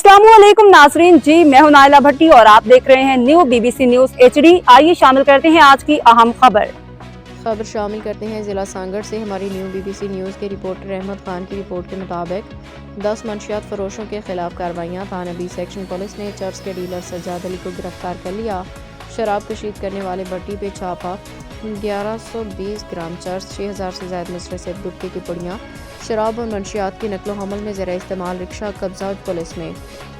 अस्सलामुअलैकुम नाजरीन जी, मैं हूं नाइला भट्टी और आप देख रहे हैं न्यू बीबीसी न्यूज HD। आइए शामिल करते हैं आज की अहम खबर शामिल करते हैं जिला सांगड़ से हमारी न्यू बीबीसी न्यूज़ के रिपोर्टर अहमद खान की रिपोर्ट के मुताबिक 10 मंशियात फरोशों के खिलाफ कार्रवाइयाँ। थाना बी सेक्शन पुलिस ने चर्च के डीलर सज्जाद अली को गिरफ्तार कर लिया। शराब कशीद करने वाले भट्टी पे छापा, 1120 ग्राम चर्च, 6000 से ज्यादा मिसरे से गुटखे की पुड़ियाँ, शराब और मंशियात की नकलो हमल में ज़रा इस्तेमाल रिक्शा कब्जा पुलिस में।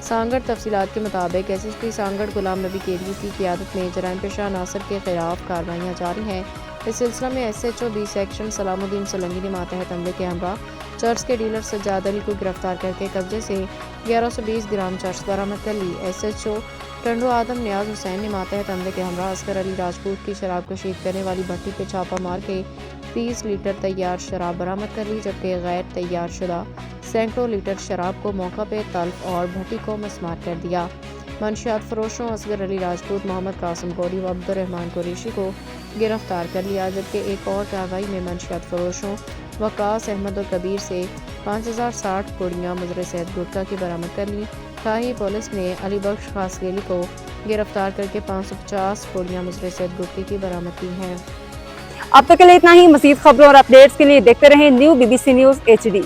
सांगड़ तफसीलात के मुताबिक SSP सांगड़ गुलाम नबी केरी की क़ियादत में जराइम पेशा नासर के खिलाफ कार्रवाइयाँ जारी हैं। इस सिलसिला में SHO B section Salamuddin Solanki ने मातहत हमले के हमरा चर्च के डीलर सज्जाद अली को गिरफ्तार करके कब्जे से 1120 ग्राम चर्च बरामद कर ली। SHO टंडो आदम नियाज हुसैन ने मातहत हमले के हमरा असगर अली राजपूत की शराब कशीद करने वाली भट्टी पे छापा मार के 30 लीटर तैयार शराब बरामद कर ली, जबकि गैर तैयार शुदा सैकड़ों लीटर शराब को मौका पे तल्फ और भट्टी को मस्मार कर दिया। मंशियात फरोशों असगर अली राजपूत, मोहम्मद कासिम कोरी व अब्दुर्रहमान कुरैशी को गिरफ्तार कर लिया, जबकि एक और कार्रवाई में मंशियात फरोशों वकास अहमद और कबीर से 5060 पुड़ियाँ मुजरे सैद गुटखा की बरामद कर ली। खाही पुलिस ने अली बख्श खासगेली को गिरफ्तार करके 550 पुड़ियाँ मुजरे सैद गुटखे की बरामद की हैं। अब तक के लिए इतना ही। मज़ीद खबरों और अपडेट्स के लिए देखते रहें न्यू बीबीसी न्यूज HD।